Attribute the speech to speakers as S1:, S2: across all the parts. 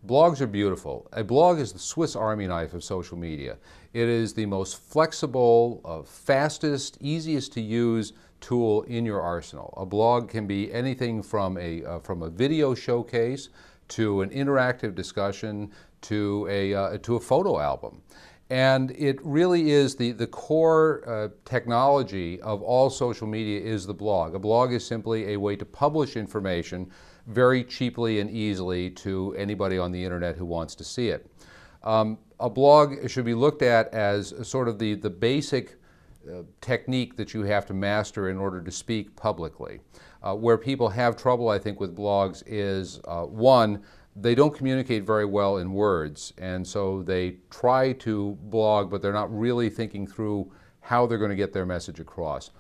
S1: Blogs are beautiful. A blog is the Swiss Army knife of social media. It is the most flexible, fastest, easiest to use tool in your arsenal. A blog can be anything from a video showcase to an interactive discussion to a photo album. And it really is the core technology of all social media is the blog. A blog is simply a way to publish information very cheaply and easily to anybody on the internet who wants to see it. A blog should be looked at as sort of the basic technique that you have to master in order to speak publicly. Where people have trouble, I think, with blogs is, one, they don't communicate very well in words, and so they try to blog, but they're not really thinking through how they're going to get their message across.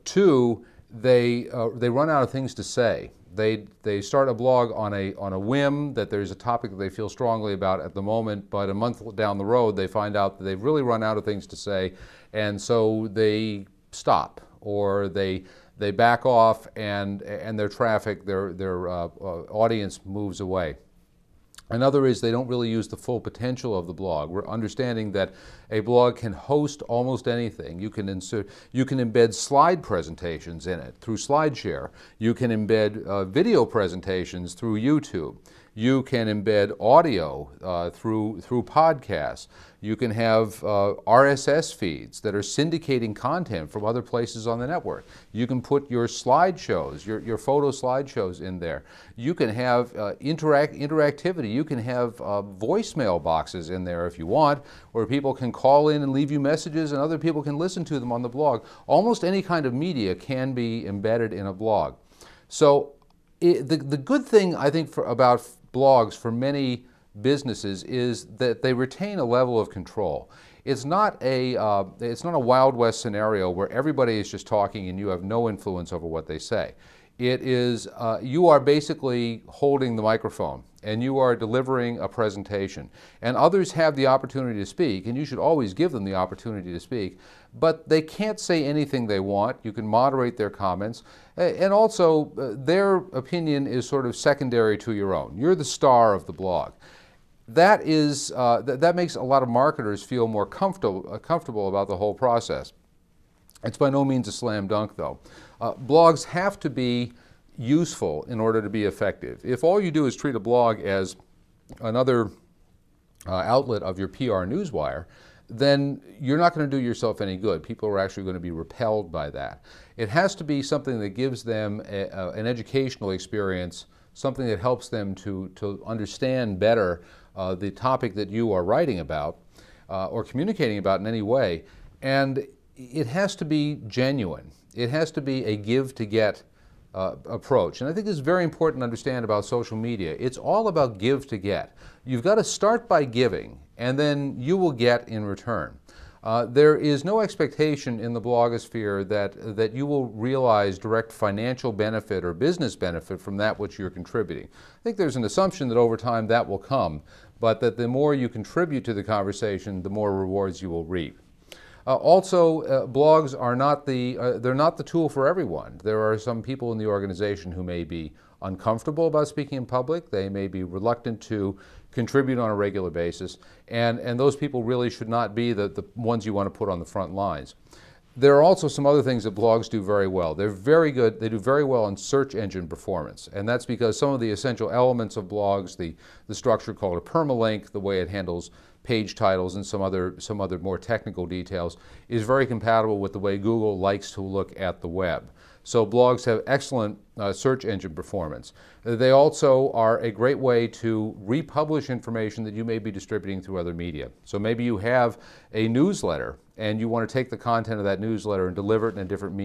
S1: Two, they run out of things to say. They start a blog on a whim that there's a topic that they feel strongly about at the moment, but a month down the road they find out that they've really run out of things to say, and so they stop, or they back off, and their traffic, their audience moves away. Another is they don't really use the full potential of the blog. We're understanding that a blog can host almost anything. You can embed slide presentations in it through SlideShare. You can embed video presentations through YouTube. You can embed audio through podcasts. You can have RSS feeds that are syndicating content from other places on the network. You can put your slideshows, your photo slideshows in there. You can have interactivity. You can have voicemail boxes in there if you want, where people can call in and leave you messages and other people can listen to them on the blog. Almost any kind of media can be embedded in a blog. So the good thing, I think, about blogs for many businesses is that they retain a level of control. It's not a Wild West scenario where everybody is just talking and you have no influence over what they say. It is, you are basically holding the microphone and you are delivering a presentation, and others have the opportunity to speak, and you should always give them the opportunity to speak, but they can't say anything they want. You can moderate their comments, and also their opinion is sort of secondary to your own. You're the star of the blog. That makes a lot of marketers feel more comfortable about the whole process. It's by no means a slam dunk, though. Blogs have to be useful in order to be effective. If all you do is treat a blog as another outlet of your PR newswire, then you're not going to do yourself any good. People are actually going to be repelled by that. It has to be something that gives them an educational experience, something that helps them to understand better the topic that you are writing about or communicating about in any way. And it has to be genuine. It has to be a give-to-get approach. And I think this is very important to understand about social media. It's all about give to get. You've got to start by giving, and then you will get in return. There is no expectation in the blogosphere that you will realize direct financial benefit or business benefit from that which you're contributing. I think there's an assumption that over time that will come, but that the more you contribute to the conversation, the more rewards you will reap. Blogs are not they're not the tool for everyone. There are some people in the organization who may be uncomfortable about speaking in public. They may be reluctant to contribute on a regular basis, and those people really should not be the ones you want to put on the front lines. There are also some other things that blogs do very well. They're very good. They do very well in search engine performance, and that's because some of the essential elements of blogs, the structure called a permalink, the way it handles page titles, and some other more technical details, is very compatible with the way Google likes to look at the web. So blogs have excellent search engine performance. They also are a great way to republish information that you may be distributing through other media. So maybe you have a newsletter and you want to take the content of that newsletter and deliver it in a different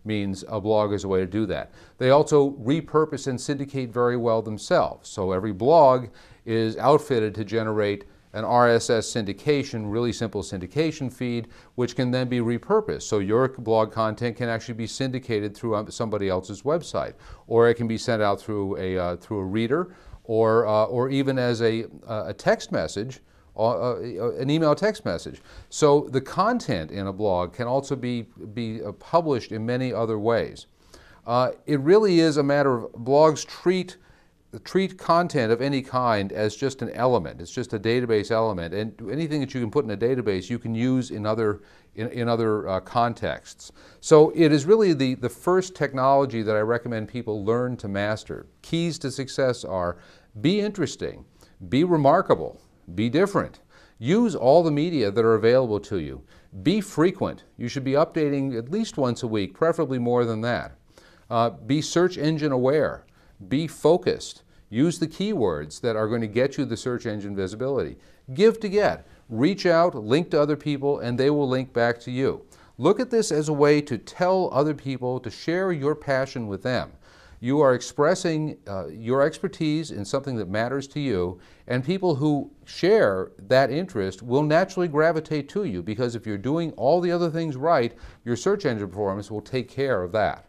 S1: means. A blog is a way to do that. They also repurpose and syndicate very well themselves. So every blog is outfitted to generate an RSS syndication, really simple syndication feed, which can then be repurposed. So your blog content can actually be syndicated through somebody else's website, or it can be sent out through a reader, or even as a text message, an email text message. So the content in a blog can also be published in many other ways. It really is a matter of blogs treat treat content of any kind as just an element. It's just a database element, and anything that you can put in a database you can use in other contexts. So it is really the first technology that I recommend people learn to master. Keys to success are: be interesting, be remarkable, be different, use all the media that are available to you, be frequent. You should be updating at least once a week, preferably more than that. Be search engine aware. Be focused. Use the keywords that are going to get you the search engine visibility. Give to get. Reach out, link to other people, and they will link back to you. Look at this as a way to tell other people, to share your passion with them. You are expressing your expertise in something that matters to you, and people who share that interest will naturally gravitate to you, because if you're doing all the other things right, your search engine performance will take care of that.